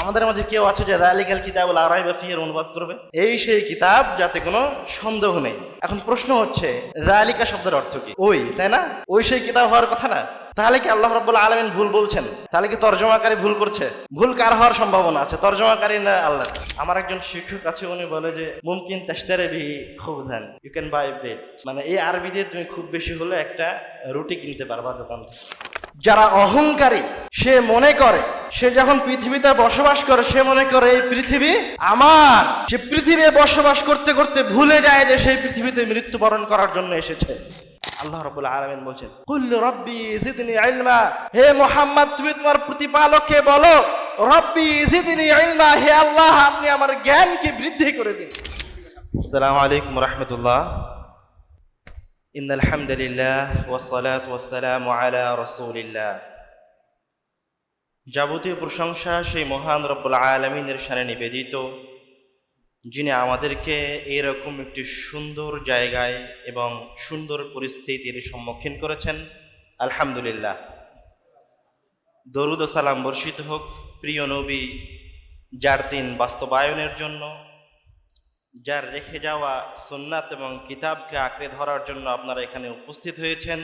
আমাদের মাঝে কেউ আছে যে যালিকাল কিতাবুল লা রাইবা ফীহি অনুবাদ করবে? এই সেই কিতাব যাতে কোনো সন্দেহ নেই। এখন প্রশ্ন হচ্ছে যালিকা শব্দের অর্থ কি? ওই, তাই না? ওই সেই কিতাব হওয়ার কথা না? তাহলে কি আল্লাহ রাব্বুল আলামিন ভুল বলছেন? তাহলে কি তর্জমাকারী ভুল করছে? ভুল কার হওয়ার সম্ভাবনা আছে, তর্জমাকারী না আল্লাহ? আমার একজন শিক্ষক আছে, উনি বলে যে মুমকিন তাশতারি বিহি খুবজান, ইউ ক্যান বাই ব্রেড। মানে এই আরবি দিয়ে তুমি খুব বেশি হলে একটা রুটি কিনতে পারবা দোকান থেকে। যারা অহংকারী, সে মনে করে, সে যখন পৃথিবীতে বসবাস করে, সে মনে করে এই পৃথিবী আমার। সে পৃথিবী বসবাস করতে করতে ভুলে যায় যে সেই পৃথিবীতে মৃত্যুবরণ করার জন্য এসেছে। আল্লাহ রাব্বুল আলামিন বলছেন, কুল রব্বি জিদনি ইলমা, হে মুহাম্মদ তুমি তোমার প্রতিপালককে বলো, রব্বি জিদনি ইলমা, হে আল্লাহ আপনি আমার জ্ঞানকে বৃদ্ধি করে দিন। আসসালামু আলাইকুম ওয়া রাহমাতুল্লাহ। ইন্নাল হামদুলিল্লাহ ওয়াস সালাতু ওয়াস সালামু আলা রাসূলিল্লাহ। যাবতীয় প্রশংসা সেই মহান রব্বুল আলামিনের শানে নিবেদিত, যিনি আমাদেরকে এরকম একটি সুন্দর জায়গায় এবং সুন্দর পরিস্থিতির সম্মুখীন করেছেন। আলহামদুলিল্লাহ। দরুদ ও সালাম বর্ষিত হোক প্রিয় নবী, যার দিন বাস্তবায়নের জন্য, যার রেখে যাওয়া সুন্নাত এবং কিতাবকে আঁকড়ে ধরার জন্য আপনারা এখানে উপস্থিত হয়েছেন।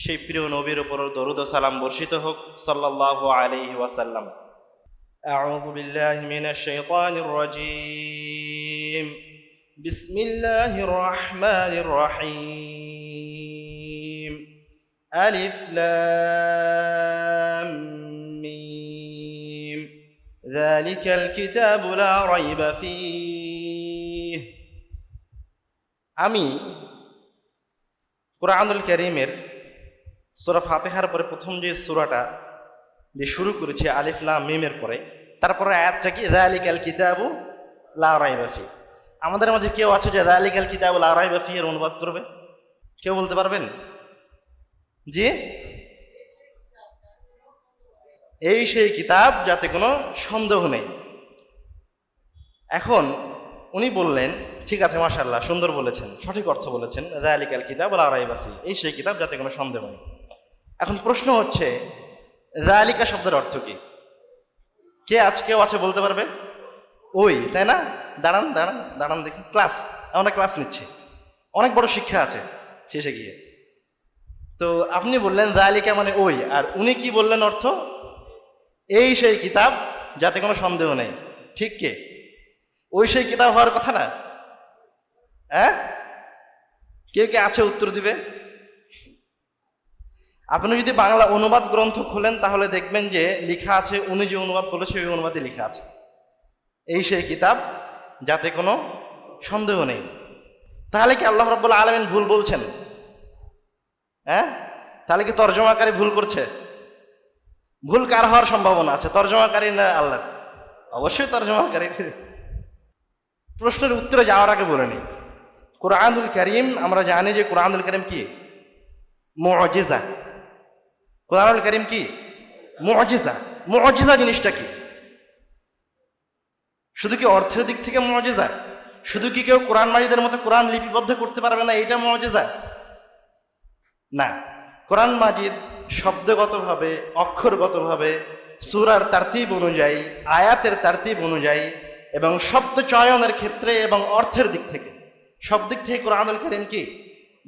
সেই প্রিয় নবীর উপর দরুদ ও সালাম বর্ষিত হোক সাল্লাল্লাহু আলাইহি ওয়াসাল্লাম। আউযু বিল্লাহি মিনাশ শাইতানির রাজীম। বিসমিল্লাহির রহমানির রহিম। আলিফ লাম মিম। যালিকাল কিতাবু লা রাইবা ফীহি। আমি কুরআনুল কারীমের সূরা ফাতিহার পরে প্রথম যে সূরাটা দিয়ে শুরু করেছি আলিফ লাম মিমের পরে, তারপরে আয়াতটা কি? যালিকাল কিতাবু লা রাইবা ফীহি। আমাদের মাঝে কেউ আছে যে যালিকাল কিতাবু লা রাইবা ফীহি এর অনুবাদ করবে? কেউ বলতে পারবেন? জি, এই সেই কিতাব যাতে কোনো সন্দেহ নেই। এখন উনি বললেন, ঠিক আছে মাশাআল্লাহ, সুন্দর বলেছেন, সঠিক অর্থ বলেছেন, যালিকাল কিতাবু লা রাইবা ফীহি, এই সেই কিতাব যাতে কোনো সন্দেহ নেই। এখন প্রশ্ন হচ্ছে যালিকা শব্দের অর্থ কি? কেউ আছে বলতে পারবে? ওই, তাই না? দাঁড়ান দাঁড়ান দাঁড়ান দেখি, আমরা ক্লাস নিচ্ছি, অনেক বড় শিক্ষা আছে শেষে গিয়ে। তো আপনি বললেন যালিকা মানে ওই, আর উনি কি বললেন অর্থ? এই সেই কিতাব যাতে কোনো সন্দেহ নেই। ঠিক কে? ওই সেই কিতাব হওয়ার কথা না? হ্যাঁ, কেউ কে আছে উত্তর দিবে? আপনি যদি বাংলা অনুবাদ গ্রন্থ খোলেন তাহলে দেখবেন যে লেখা আছে, উনি যে অনুবাদ করেছে ওই অনুবাদে লেখা আছে এই সেই কিতাব যাতে কোনো সন্দেহ নেই। তাহলে কি আল্লাহ রাব্বুল আলামিন ভুল বলছেন? হ্যাঁ, তাহলে কি তর্জমাকারী ভুল করছে? ভুল কার হওয়ার সম্ভাবনা আছে, তর্জমাকারী না আল্লাহ? অবশ্যই তর্জমাকারী। প্রশ্নের উত্তরে যাওয়ার আগে বলে নিই, কুরআনুল কারীম, আমরা জানি যে কুরআনুল কারীম কি? মুজিজা। কুরআনুল কারীম কি? মুজিজা। মুজিজা জিনিসটা কি? শুধু কি অর্থের দিক থেকে মুজিজা? শুধু কি কেউ কোরআন মাজিদের মতো কোরআন লিপিবদ্ধ করতে পারবে না, এটা মুজিজা? না, কোরআন মাজিদ শব্দগতভাবে, অক্ষরগতভাবে, সূরার তারতিব অনুযায়ী, আয়াতের তারতিব অনুযায়ী এবং শব্দ চয়নের ক্ষেত্রে এবং অর্থের দিক থেকে, সব দিক থেকে কুরআনুল কারীম কি?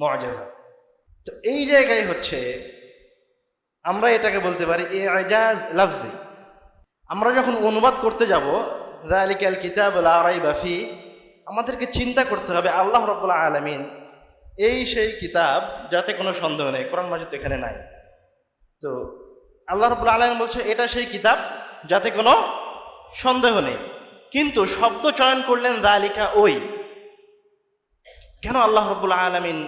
মুজিজা। তো এই জায়গায় হচ্ছে আমরা এটাকে বলতে পারি ইজাজ লফজি। আমরা যখন অনুবাদ করতে যাব যালিকাল কিতাবু লা রাইবা ফীহি, আমাদেরকে চিন্তা করতে হবে আল্লাহ রাব্বুল আলামিন এই সেই কিতাব যাতে কোনো সন্দেহ নেই, কোরআন মাজিদ এখানে নাই। তো আল্লাহ রাব্বুল আলামিন বলছে এটা সেই কিতাব যাতে কোনো সন্দেহ নেই, কিন্তু শব্দ চয়ন করলেন যালিকা ওই। কেন আল্লাহ রাব্বুল আলামিন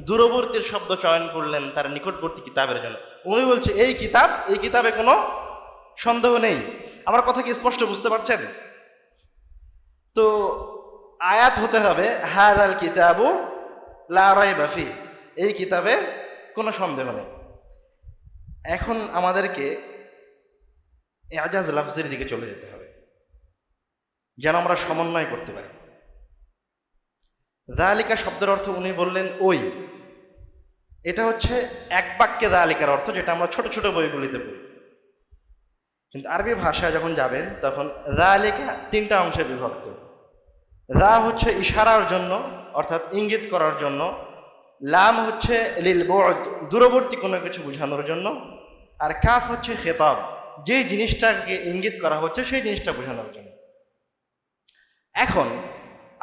দূরবর্তীর শব্দ চয়ন করলেন তার নিকটবর্তী কিতাবের জন্য? উনি বলছে এই কিতাব, এই কিতাবে কোনো সন্দেহ নেই। আমার কথা কি স্পষ্ট বুঝতে পারছেন? তো আয়াত হতে হবে হাযাল কিতাবু লা রাইবা ফীহি, এই কিতাবে কোনো সন্দেহ নেই। এখন আমাদেরকে ইজাজ লফজের দিকে চলে যেতে হবে যেন আমরা সমন্বয় করতে পারি। যালিকা শব্দের অর্থ উনি বললেন ওই, এটা হচ্ছে এক বাক্যে যালিকার অর্থ, যেটা আমরা ছোট ছোট বইগুলিতে পড়ি। কিন্তু আরবি ভাষায় যখন যাবেন তখন যালিকা তিনটা অংশে বিভক্ত। যা হচ্ছে ইশারার জন্য অর্থাৎ ইঙ্গিত করার জন্য, লাম হচ্ছে লিল বু'দ দূরবর্তী কোনো কিছু বোঝানোর জন্য, আর কাফ হচ্ছে খেতাব যে জিনিসটাকে ইঙ্গিত করা হচ্ছে সেই জিনিসটা বোঝানোর জন্য। এখন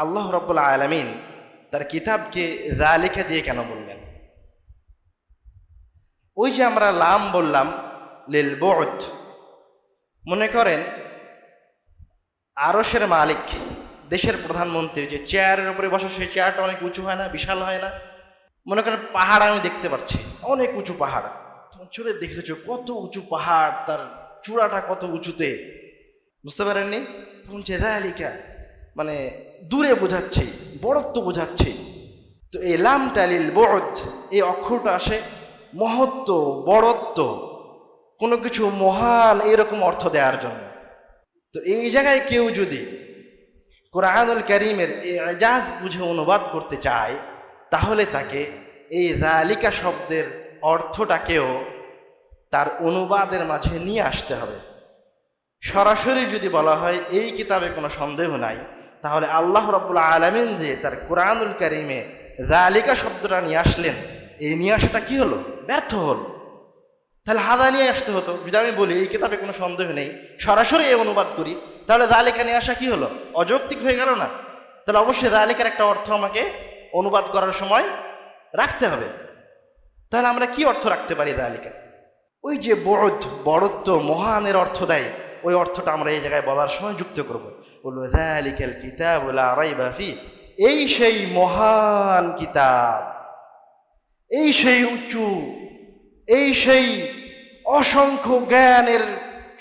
আল্লাহ রাব্বুল আলামিন তার কিতাবকে যালিকা দিয়ে কেন বললেন? ওই যে আমরা লাম বললাম লিল বু'দ, মনে করেন আরশের মালিক, দেশের প্রধানমন্ত্রী যে চেয়ারের উপরে বসে সেই চেয়ারটা অনেক উঁচু হয় না, বিশাল হয় না? মনে করেন পাহাড় আমি দেখতে পাচ্ছি, অনেক উঁচু পাহাড়, তোমার চলে দেখেছো কত উঁচু পাহাড়, তার চূড়াটা কত উঁচুতে, বুঝতে পারেননি? তখন যে যালিকা মানে দূরে বোঝাচ্ছি, বড়ত্ব বোঝাচ্ছি। তো এই লামটা লিল বু'দ, এই অক্ষরটা আসে মহত্ব, বড়ত্ব, কোনো কিছু মহান এরকম অর্থ দেওয়ার জন্য। তো এই জায়গায় কেউ যদি কোরআনুল কারীমের ইজাজ বুঝে অনুবাদ করতে চায়, তাহলে তাকে এই যালিকা শব্দের অর্থটাকেও তার অনুবাদের মাঝে নিয়ে আসতে হবে। সরাসরি যদি বলা হয় এই কিতাবে কোনো সন্দেহ নাই, তাহলে আল্লাহ রাব্বুল আলামিন যে তার কোরআনুল কারীমে যালিকা শব্দটা নিয়ে আসলেন, এই নিয়ে আসাটা কি হলো? ব্যর্থ হল। তাহলে হাদা নিয়ে আসতে হতো। যদি আমি বলি এই কিতাবে কোনো সন্দেহ নেই, সরাসরি এই অনুবাদ করি, তাহলে যালিকা নিয়ে আসা কি হলো? অযৌক্তিক হয়ে গেল না? তাহলে অবশ্যই যালিকার একটা অর্থ আমাকে অনুবাদ করার সময় রাখতে হবে। তাহলে আমরা কি অর্থ রাখতে পারি যালিকার? ওই যে বু'দ, বড়ত্ব, মহানের অর্থ দেয়, ওই অর্থটা আমরা এই জায়গায় বলার সময় যুক্ত করবো। বলবো যালিকাল কিতাবু লা রাইবা ফি, এই সেই মহান কিতাব, এই সেই উঁচু, এই সেই অসংখ্য জ্ঞানের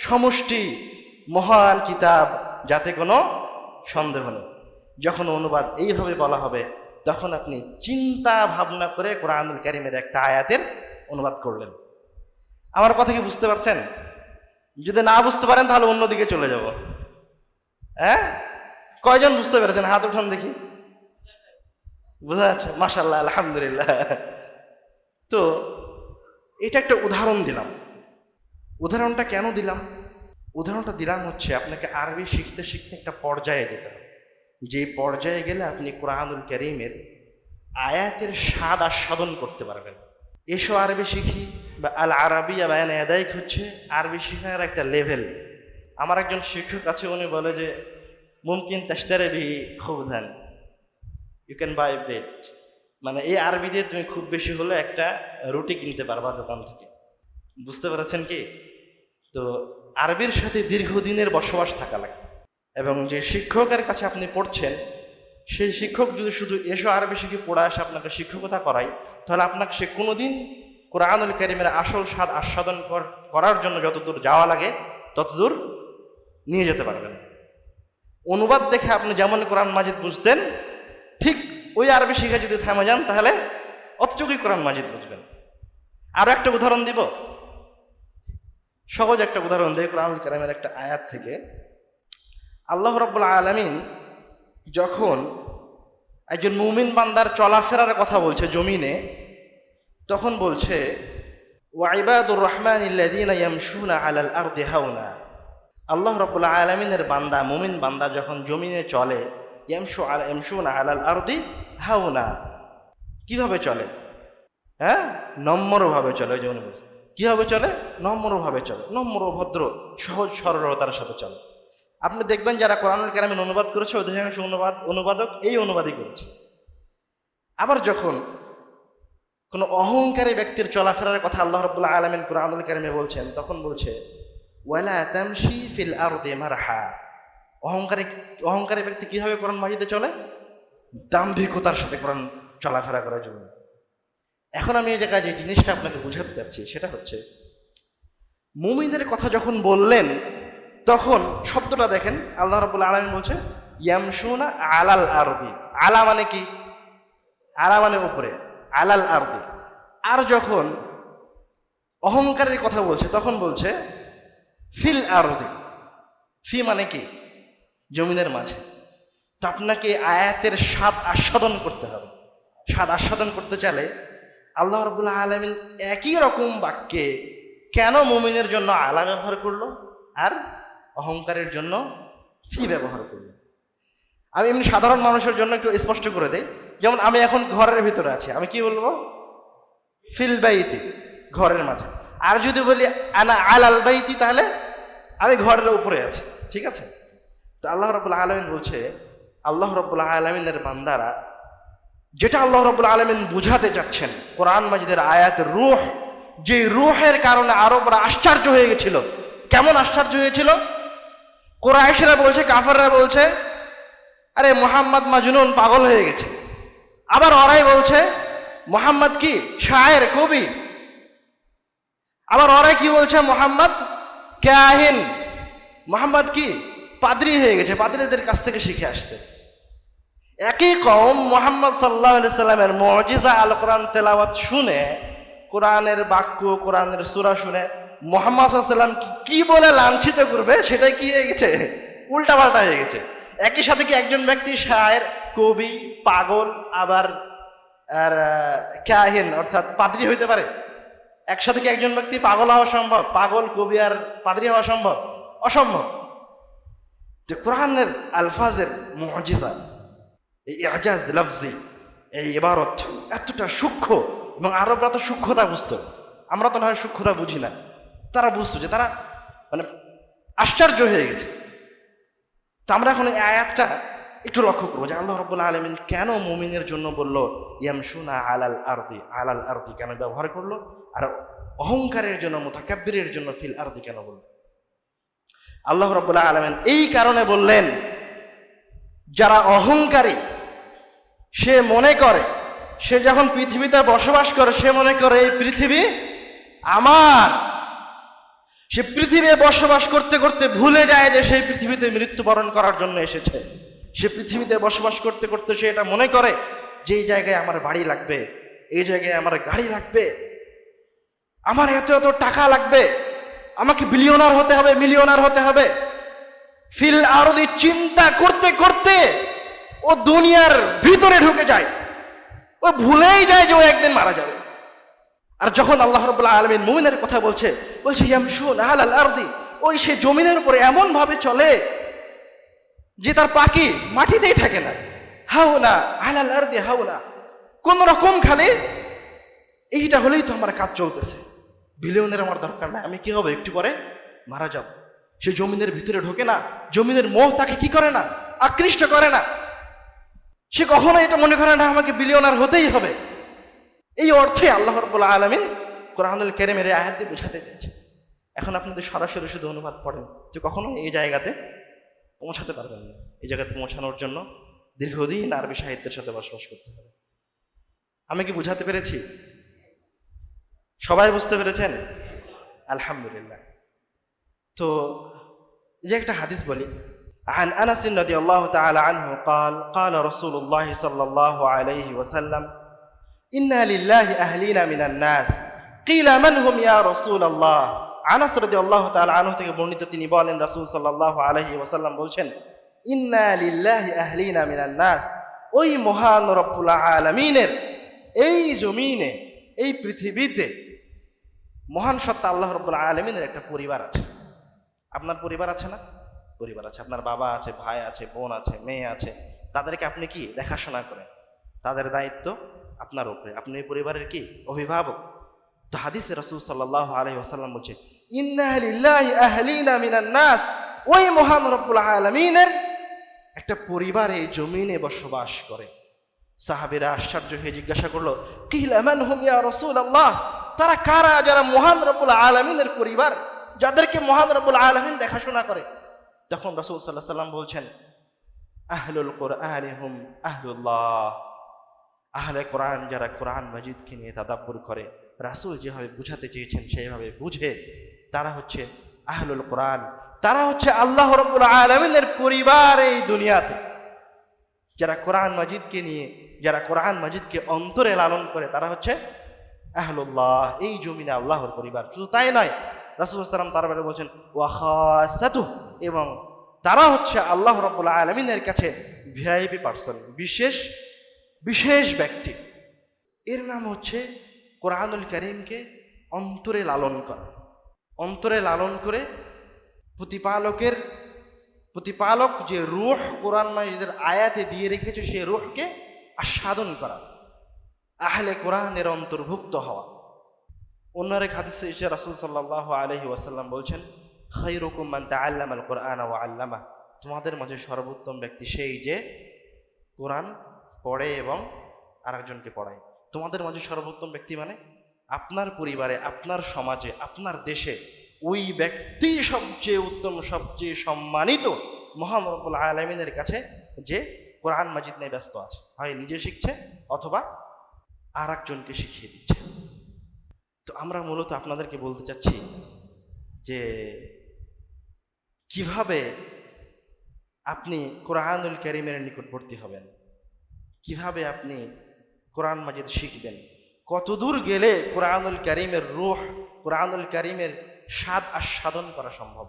সমষ্টি মহান কিতাব, যাতে কোনো সন্দেহ নেই। যখন অনুবাদ এইভাবে বলা হবে, তখন আপনি চিন্তা ভাবনা করে কোরআনুল কারীমের একটা আয়াতের অনুবাদ করলেন। আমার কথা কি বুঝতে পারছেন? যদি না বুঝতে পারেন তাহলে অন্যদিকে চলে যাব। হ্যাঁ, কয়জন বুঝতে পেরেছেন? হাত উঠান দেখি। বোঝা যাচ্ছে? মাশাআল্লাহ, আলহামদুলিল্লাহ। তো এটা একটা উদাহরণ দিলাম। উদাহরণটা কেন দিলাম? উদাহরণটা দিলাম হচ্ছে আপনাকে আরবি শিখতে শিখতে একটা পর্যায়ে যেতে হবে, যে পর্যায়ে গেলে আপনি কোরআনুল কারীমের আয়াতের স্বাদ আস্বাদন করতে পারবেন। এসো আরবি শিখি বা আল আরাবিয়া বায়ান ইয়াদাইক হচ্ছে আরবি শেখার একটা লেভেল। আমার একজন শিক্ষক আছে, উনি বলে যে মুমকিন তাশতারি বিহি খুবজান, ইউ ক্যান বাই ব্রেড, মানে এই আরবি দিয়ে তুমি খুব বেশি হলে একটা রুটি কিনতে পারবা দোকান থেকে। বুঝতে পেরেছেন কি? তো আরবির সাথে দীর্ঘদিনের বসবাস থাকা লাগে, এবং যে শিক্ষকের কাছে আপনি পড়ছেন সেই শিক্ষক যদি শুধু এসো আরবি শিখে পড়া আসে আপনাকে শিক্ষকতা করায়, তাহলে আপনাকে সে কোনোদিন কোরআনুল কারীমের আসল স্বাদ আস্বাদন করার জন্য যতদূর যাওয়া লাগে ততদূর নিয়ে যেতে পারবেন। অনুবাদ দেখে আপনি যেমন কোরআন মাজিদ বুঝতেন, ঠিক ওই আরবি শিখে যদি থামে যান তাহলে অতটুকুই কোরআন মাজিদ বুঝবেন। আরো একটা উদাহরণ দিব, সহজ একটা উদাহরণ দেয় কোরআনুল কারীমের একটা আয়াত থেকে। আল্লাহ রাব্বুল আলামিন যখন একজন মুমিন বান্দার চলাফেরার কথা বলছে জমিনে, তখন বলছে ওয়া ইবাদুর রহমানিল্লাযীনা ইয়ামশুনা আলাল আরদি হাওনা। আল্লাহ রাব্বুল আলামিনের বান্দা, মুমিন বান্দা যখন জমিনে চলে, ইয়ামশুনা আলাল আরদি হাওনা, কিভাবে চলে? হ্যাঁ, নম্রভাবে চলে। ওই যেমন বলছে কিভাবে চলে? নম্রভাবে চলে, নম্র ভদ্র সহজ সরলতার সাথে চলে। আপনি দেখবেন যারা কোরআনুল কারীমের অনুবাদ করেছে অধিকাংশ অনুবাদক এই অনুবাদই করেছে। আবার যখন কোনো অহংকারী ব্যক্তির চলাফেরার কথা আল্লাহ রাব্বুল আলামিন কোরআনুল কারীমে বলছেন, তখন বলছে ওয়ালা তামশি ফিল আরদি মারহা। অহংকারী ব্যক্তি কিভাবে কোরআন মাজিদে চলে? দাম্ভিকতার সাথে কোরআন চলাফেরা করার জন্য। এখন আমি এই জায়গায় যে জিনিসটা আপনাকে বুঝাতে চাচ্ছি সেটা হচ্ছে, মুমিনদের কথা যখন বললেন তখন শব্দটা দেখেন, আল্লাহ রাব্বুল আলামিন বলছে ইয়ামশুনা আলাল আরদি। আলা মানে কি? আলা মানে উপরে, আলাল আরদি। আর যখন অহংকারের কথা বলছে তখন বলছে ফিল আরদি। ফি মানে কি? জমিনের মাঝে। তো আপনাকে আয়াতের স্বাদ আস্বাদন করতে হবে। স্বাদ আস্বাদন করতে চাইলে আল্লাহ রাব্বুল আলামিন একই রকম বাক্যে কেন মুমিনের জন্য আলা ব্যবহার করলো আর অহংকারের জন্য ফি ব্যবহার করলেন। আমি এমনি সাধারণ মানুষের জন্য একটু স্পষ্ট করে দেই। যেমন আমি এখন ঘরের ভিতরে আছি, আমি কি বলবো? ফিল বাইতি, ঘরের মাঝে। আর যদি বলি আনা আলাল বাইতি, তাহলে আমি ঘরের উপরে আছি। ঠিক আছে? তো আল্লাহ রাব্বুল আলামিন বলছে, আল্লাহ রাব্বুল আলামিনের বান্দারা যেটা আল্লাহ রাব্বুল আলামিন বুঝাতে যাচ্ছেন, কোরআন মাজিদের আয়াতের রূহ, যে রূহের কারণে আরবরা আশ্চর্য হয়ে গেছিল। কেমন আশ্চর্য হয়েছিল? কুরাইশরা বলছে, কাফেররা বলছে, আরে মুহাম্মদ মাজনুন, পাগল হয়ে গেছে। আবার ওরাই বলছে মুহাম্মদ কি শায়ের, কবি। আবার ওরাই কি বলছে, মুহাম্মদ কাহিন, মুহাম্মদ কি পাদ্রী হয়ে গেছে, পাদ্রীদের কাছ থেকে শিখে আসছে। একই কওম মুহাম্মদ সাল্লাল্লাহু আলাইহি সাল্লামের মুজিজা আল কোরআন তেলাওয়াত শুনে, কোরআনের বাক্য, কোরআনের সূরা শুনে মুহাম্মদ সাল্লাল্লাহু আলাইহি সাল্লাম কি বলে লাঞ্ছিত করবে সেটাই কি হয়ে গেছে, উল্টাপাল্টা হয়ে গেছে। একই সাথে কি একজন ব্যক্তি শায়ের, কবি, পাগল, আবার আর কাহিন অর্থাৎ পাদ্রী হইতে পারে? একসাথে কি একজন ব্যক্তি পাগল হওয়া সম্ভব? পাগল, কবি আর পাদ্রী হওয়া সম্ভব? অসম্ভব। যে কোরআনের আলফাজের মুজিজা, এই ইজাজ লফজি, এই ইবারত এতটা সূক্ষ্ম, এবং আরবরা তো সূক্ষ্মতা বুঝতো, আমরা তো না হয় সূক্ষ্মতা বুঝি না। তারা বুঝতো, যে তারা মানে আশ্চর্য হয়ে গেছে। তো আমরা এখন এই আয়াতটা একটু লক্ষ্য করবো, যে আল্লাহ রাব্বুল আলামিন কেন মুমিনের জন্য বলল ইয়ামশুনা আলাল আরদি, আলাল আরদি কেন ব্যবহার করলো, আর অহংকারের জন্য, মুতাকাব্বিরের জন্য ফিল আরদি কেন বলল? আল্লাহ রাব্বুল আলামিন এই কারণে বললেন, যারা অহংকারী, সে মনে করে, সে যখন পৃথিবীতে বসবাস করে, সে মনে করে এই পৃথিবী আমার। সে পৃথিবী বসবাস করতে করতে ভুলে যায় যে সেই পৃথিবীতে মৃত্যুবরণ করার জন্য এসেছে। সে পৃথিবীতে বসবাস করতে করতে সে এটা মনে করে যে এই জায়গায় আমার বাড়ি লাগবে, এই জায়গায় আমার গাড়ি লাগবে, আমার এত এত টাকা লাগবে, আমাকে বিলিয়নার হতে হবে, মিলিয়নার হতে হবে। ফিল আরদি চিন্তা করতে করতে ও দুনিয়ার ভিতরে ঢুকে যায়, ও ভুলেই যায় যে ও একদিন মারা যাবে। আর যখন আল্লাহ রাব্বুল আলামিন মুমিনের কথা বলছে ইয়ামশুনা আলাল আরদি, ওই সে জমিনের উপরে এমন ভাবে চলে যে তার পাখি মাটিতেই থাকে না। হাওনা আলাল আরদি হাওনা, কোন রকম খালি এইটা হলেই তো আমার কাজ চলতেছে, বিলিয়নের আমার দরকার নাই, আমি কি হবে, একটু পরে মারা যাব। সে জমিনের ভিতরে ঢোকে না, জমিনের মোহ তাকে কি করে না, আকৃষ্ট করে না। সে কখনো এটা মনে করে না আমাকে বিলিয়নার হতেই হবে। এই অর্থে আল্লাহ রাব্বুল আলামিন কোরআনুল কারীমের এই আয়াত দিয়ে বোঝাতে চাইছে। এখন আপনাদের সরাসরি শুধু অনুবাদ পড়েন, যে কখনো এই জায়গাতে পৌঁছাতে পারবেন না। এই জায়গাতে পৌঁছানোর জন্য দীর্ঘদিন আরবি সাহিত্যের সাথে বসবাস করতে হবে। আমি কি বুঝাতে পেরেছি? সবাই বুঝতে পেরেছেন? আলহামদুলিল্লাহ। তো এই যে একটা হাদিস বলি, عن أنس رضي الله تعالى عنه قال قال رسول الله صلى الله عليه وسلم إنا لله أهلين من الناس قيل من هم يا رسول الله। আনাস রাদিয়াল্লাহু তাআলা আনহু থেকে বর্ণিত, তিনি বলেন রাসূল সাল্লাল্লাহু আলাইহি ওয়াসাল্লাম বলছেন, ইন্না লিল্লাহি আহলিনা মিনান নাস, ওই মহান রব্বুল আলামিনের এই জমিনে, এই পৃথিবীতে মহান সত্তা আল্লাহ রব্বুল আলামিনের একটা পরিবার আছে। আপনার পরিবার আছে না? পরিবার আছে, আপনার বাবা আছে, ভাই আছে, বোন আছে, মেয়ে আছে, তাদেরকে আপনি কি দেখাশোনা করেন, তাদের দায়িত্ব আপনার উপরে, আপনি এই পরিবারের কি অভিভাবক। তো হাদিসে রাসূল সাল্লাল্লাহু আলাইহি ওয়াসাল্লাম বলছে, ইন্না লিল্লাহি আহলিনা মিনান নাস, ওই মহান রব্বুল আলামিনের একটা পরিবার এই জমিনে বসবাস করে। সাহাবীরা আশ্চর্য হয়ে জিজ্ঞাসা করলো, কিলা মান হুম ইয়া রাসূলুল্লাহ, তারা কারা যারা মহান রব্বুল আলামিনের পরিবার, যাদেরকে মহান রব্বুল আলামিন দেখাশোনা করে? তখন রাসূল সাল্লাল্লাহু আলাইহি ওয়াসাল্লাম বলছেন, আহলুল কুরআনি হুম আহলুল্লাহ, আহলে কোরআন যারা কোরআন মাজিদকে নিয়ে তাদাব্বুর করে, রাসূল যেভাবে বুঝাতে চেয়েছেন সেইভাবে বুঝে, তারা হচ্ছে আহলুল কোরআন, তারা হচ্ছে আল্লাহ রাব্বুল আলামিনের পরিবার এই দুনিয়াতে। যারা কোরআন মাজিদকে নিয়ে, যারা কোরআন মাজিদকে অন্তরে লালন করে, তারা হচ্ছে আহলুল্লাহ, এই জমিনে আল্লাহর পরিবার। শুধু তাই নয়, রাসূল সাল্লাল্লাহু আলাইহি ওয়াসাল্লাম তারপরে বলছেন ওয়া খাসাতুহু, এবং তারা হচ্ছে আল্লাহ রাব্বুল আলামিনের কাছে ভিআইপি পার্সন, বিশেষ বিশেষ ব্যক্তি। এর নাম হচ্ছে কোরআনুল কারীমকে অন্তরে লালন করা। অন্তরে লালন করে প্রতিপালক যে রূহ কোরআন মাজিদের আয়াতে দিয়ে রেখেছে, সে রূহকে আস্বাদন করা, আহলে কোরআনের অন্তর্ভুক্ত হওয়া। অন্য এক হাদিসে এসে রাসূল সাল্লাল্লাহু আলাইহি ওয়াসাল্লাম বলছেন, খায়রুকুম মান তাআল্লামাল কুরআন ওয়া আল্লামা, তোমাদের মাঝে সর্বোত্তম ব্যক্তি সেই যে কোরআন পড়ে এবং আরেকজনকে পড়ায়। তোমাদের মাঝে সর্বোত্তম ব্যক্তি মানে আপনার পরিবারে, আপনার সমাজে, আপনার দেশে ওই ব্যক্তি সবচেয়ে উত্তম, সবচেয়ে সম্মানিত মহান রব্বুল আলামিনের কাছে, যে কোরআন মাজিদ নিয়ে ব্যস্ত আছে, হয় নিজে শিখছে অথবা আর একজনকে শিখিয়ে দিচ্ছে। তো আমরা মূলত আপনাদেরকে বলতে চাচ্ছি যে কিভাবে আপনি কোরআনুল কারীমের নিকটবর্তী হবেন, কিভাবে আপনি কোরআন মাজিদ শিখবেন, কতদূর গেলে কোরআনুল কারীমের রূহ, কোরআনুল কারীমের স্বাদ আস্বাদন করা সম্ভব,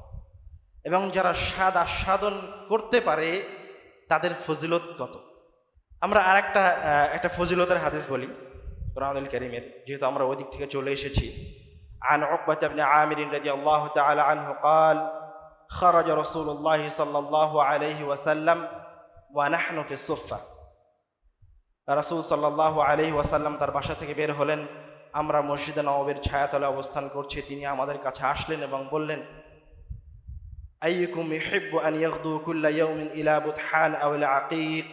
এবং যারা স্বাদ আস্বাদন করতে পারে তাদের ফজিলত কত। আমরা আর একটা ফজিলতের হাদিস বলি কোরআনুল কারীমের, যেহেতু আমরা ওই দিক থেকে চলে এসেছি। عن عقبة بن عامر رضي الله تعالى عنه قال خرج رسول الله صلى الله عليه وسلم ونحن في الصفة। রাসূল সাল্লাল্লাহু আলাইহি ওয়াসাল্লাম তার বাসা থেকে বের হলেন, আমরা মসজিদে নববীর ছায়াতলে অবস্থান করছি। তিনি আমাদের কাছে আসলেন এবং বললেন, আইয়ুকুম ইউহিব্বু আন ইয়াগদু কুল্লা ইয়াউমিন ইলা বুতহান আও ইলা আকিক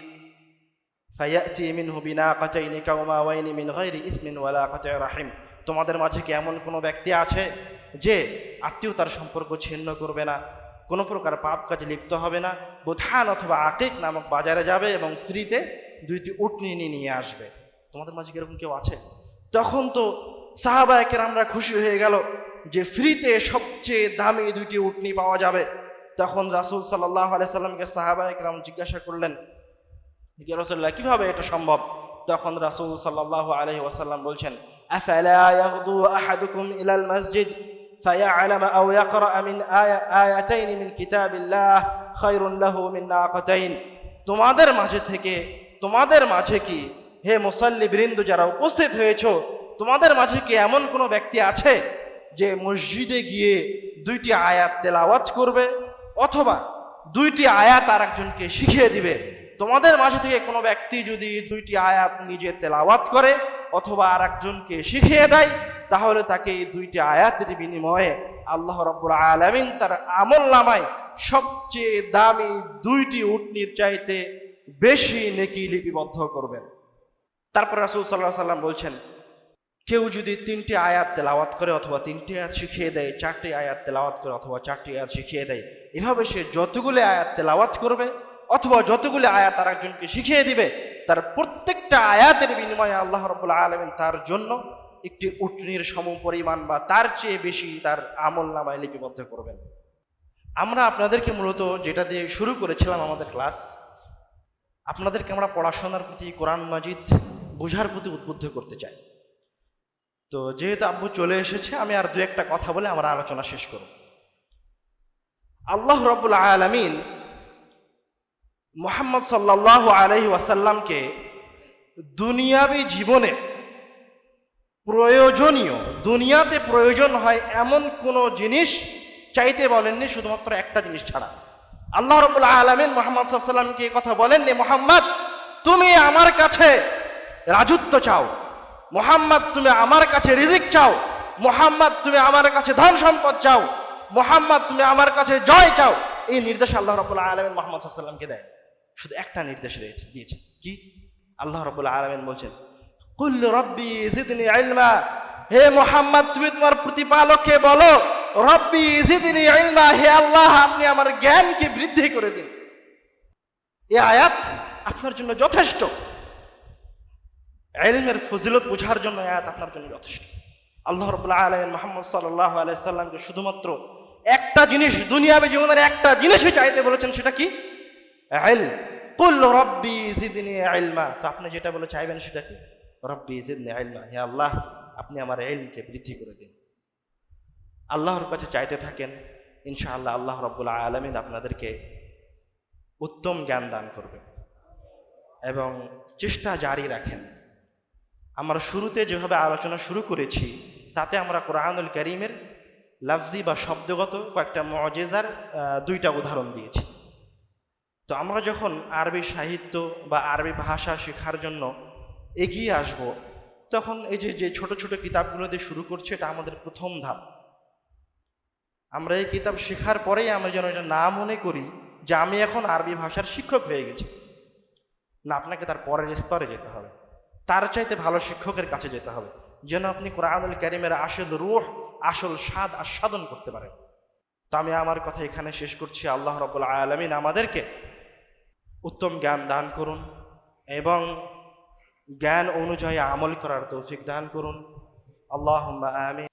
ফায়াতি মিনহু বিনাকাতাইনি কাওমাওয়াইনি মিন গায়রি ইসমিন ওয়ালা কাতা'i রাহিম। তোমাদের মাঝে কি এমন কোনো ব্যক্তি আছে যে আত্মীয়তার সম্পর্ক ছিন্ন করবে না, কোনো প্রকার পাপ কাজে লিপ্ত হবে না, বুতহান অথবা আকিক নামক বাজারে যাবে এবং ফ্রিতে 2টি উটনি নিয়ে আসবে? তোমাদের মাঝে এরকম কেউ আছে? তখন তো সাহাবায়ে কেরামরা খুশি হয়ে গেল যে ফ্রিতে সবচেয়ে দামি 2টি উটনি পাওয়া যাবে। তখন রাসূল সাল্লাল্লাহু আলাইহি সাল্লামকে সাহাবায়ে কেরাম জিজ্ঞাসা করলেন, ইয়া রাসূলুল্লাহ, কিভাবে এটা সম্ভব? তখন রাসূল সাল্লাল্লাহু আলাইহি ওয়াসাল্লাম বলছেন, আফালা ইয়াগদু আহাদুকুম ইলাল মসজিদ ফায়া'লামু আও ইয়াকরা মিন আয়াতাইন মিন কিতাবিল্লাহ খায়রুন লাহু মিন নাকাতাইন। তোমাদের মাঝে কি হে মুসাল্লি বৃন্দ যারা উপস্থিত হয়েছ, তোমাদের মাঝে কি এমন কোনো ব্যক্তি আছে যে মসজিদে গিয়ে 2টি আয়াত তেলাওয়াত করবে অথবা 2টি আয়াত আর একজনকে শিখিয়ে দিবে? তোমাদের মাঝে থেকে কোনো ব্যক্তি যদি 2টি আয়াত নিজে তেলাওয়াত করে অথবা আর একজনকে শিখিয়ে দেয়, তাহলে তাকে এই 2টি আয়াতের বিনিময়ে আল্লাহ রাব্বুল আলামিন তার আমলনামায় সবচেয়ে দামি 2টি উটনির চাইতে বেশি নেকি লিপিবদ্ধ করবেন। তারপর রাসূল সাল্লাল্লাহু আলাইহি ওয়াসাল্লাম বলছেন, কেউ যদি 3টি আয়াত তেলাওয়াত করে অথবা 3টি আয়াত শিখিয়ে দেয়, 4টি আয়াত তেলাওয়াত করে অথবা 4টি আয়াত শিখিয়ে দেয়, এভাবে সে যতগুলো আয়াত তেলাওয়াত করবে অথবা যতগুলো আয়াত আর একজনকে শিখিয়ে দিবে, তার প্রত্যেকটা আয়াতের বিনিময়ে আল্লাহ রাব্বুল আলামিন তার জন্য একটি উটনির সমপরিমাণ বা তার চেয়ে বেশি তার আমলনামায় লিপিবদ্ধ করবেন। আমরা আপনাদেরকে মূলত যেটা দিয়ে শুরু করেছিলাম আমাদের ক্লাস, আপনাদেরকে আমরা পড়াশোনার প্রতি, কোরআন মাজিদ বোঝার প্রতি উদ্বুদ্ধ করতে চাই। তো যেহেতু আব্বু চলে এসেছে, আমি আর 2-1টা কথা বলে আমরা আলোচনা শেষ করব। আল্লাহ রাব্বুল আলামিন মুহাম্মদ সাল্লাল্লাহু আলাইহি ওয়াসাল্লামকে দুনিয়াবী জীবনে প্রয়োজনীয়, দুনিয়াতে প্রয়োজন হয় এমন কোনো জিনিস চাইতে বলেননি, শুধুমাত্র একটা জিনিস ছাড়া। আল্লাহ রাব্বুল আলামিন মুহাম্মদ সাল্লাল্লাহু আলাইহি ওয়াসাল্লামকে কথা বলেননি, মুহাম্মদ তুমি আমার কাছে রাজত্ব চাও, মুহাম্মদ তুমি আমার কাছে রিজিক চাও, মুহাম্মদ তুমি আমার কাছে ধন সম্পদ চাও, মুহাম্মদ তুমি আমার কাছে জয় চাও। এই নির্দেশ আল্লাহ রাব্বুল আলামিন মুহাম্মদ সাল্লাল্লাহু আলাইহি ওয়াসাল্লামকে দেয়। শুধু একটা নির্দেশ দিয়েছে, কি? আল্লাহ রাব্বুল আলামিন বলছেন, কুল রব্বি জিদনি ইলমা, হে মুহাম্মদ তুমি তোমার প্রতিপালককে বলো, রব্বি জিদনি ইলমা, হে আল্লাহ আপনি আমার জ্ঞানকে বৃদ্ধি করে দিন। এই আয়াত আপনার জন্য যথেষ্ট, ইলমের ফজিলত বোঝার জন্য আয়াত আপনার জন্য যথেষ্ট। আল্লাহ রাব্বুল আলামিন মুহাম্মদ সাল্লাল্লাহু আলাইহি সাল্লামকে শুধুমাত্র একটা জিনিস, দুনিয়াবী জীবনের একটা জিনিসই চাইতে বলেছেন, সেটা কি? ইলম। কুল রব্বি জিদনি ইলমা, তো আপনি যেটা বলে চাইবেন সেটা কি? রব্বি জিদনি ইলমা, হে আল্লাহ আপনি আমার ইলমকে বৃদ্ধি করে দিন। আল্লাহর কাছে চাইতে থাকেন, ইনশাআল্লাহ আল্লাহ রাব্বুল আলামিন আপনাদেরকে উত্তম জ্ঞান দান করবেন। এবং চেষ্টা জারি রাখেন। আমরা শুরুতে যেভাবে আলোচনা শুরু করেছি, তাতে আমরা কোরআনুল কারীমের লাফজি বা শব্দগত কয়েকটা মুআজিজার দুইটা উদাহরণ দিয়েছি। তো আমরা যখন আরবি সাহিত্য বা আরবি ভাষা শেখার জন্য এগিয়ে আসব, তখন এই যে ছোট ছোট কিতাবগুলো দিয়ে শুরু করছে, এটা আমাদের প্রথম ধাপ। আমরা এই কিতাব শেখার পরেই আমরা যেন এটা না মনে করি যে আমি এখন আরবি ভাষার শিক্ষক হয়ে গেছি। না, আপনাকে তার পরের স্তরে যেতে হবে, তার চাইতে ভালো শিক্ষকের কাছে যেতে হবে, যেন আপনি কোরআনুল কারীমের আসল রূহ, আসল স্বাদ আস্বাদন করতে পারেন। তো আমি আমার কথা এখানে শেষ করছি। আল্লাহ রাব্বুল আলামিন আমাদেরকে উত্তম জ্ঞান দান করুন এবং জ্ঞান অনুযায়ী আমল করার তৌফিক দান করুন। আল্লাহুম্মা আমিন।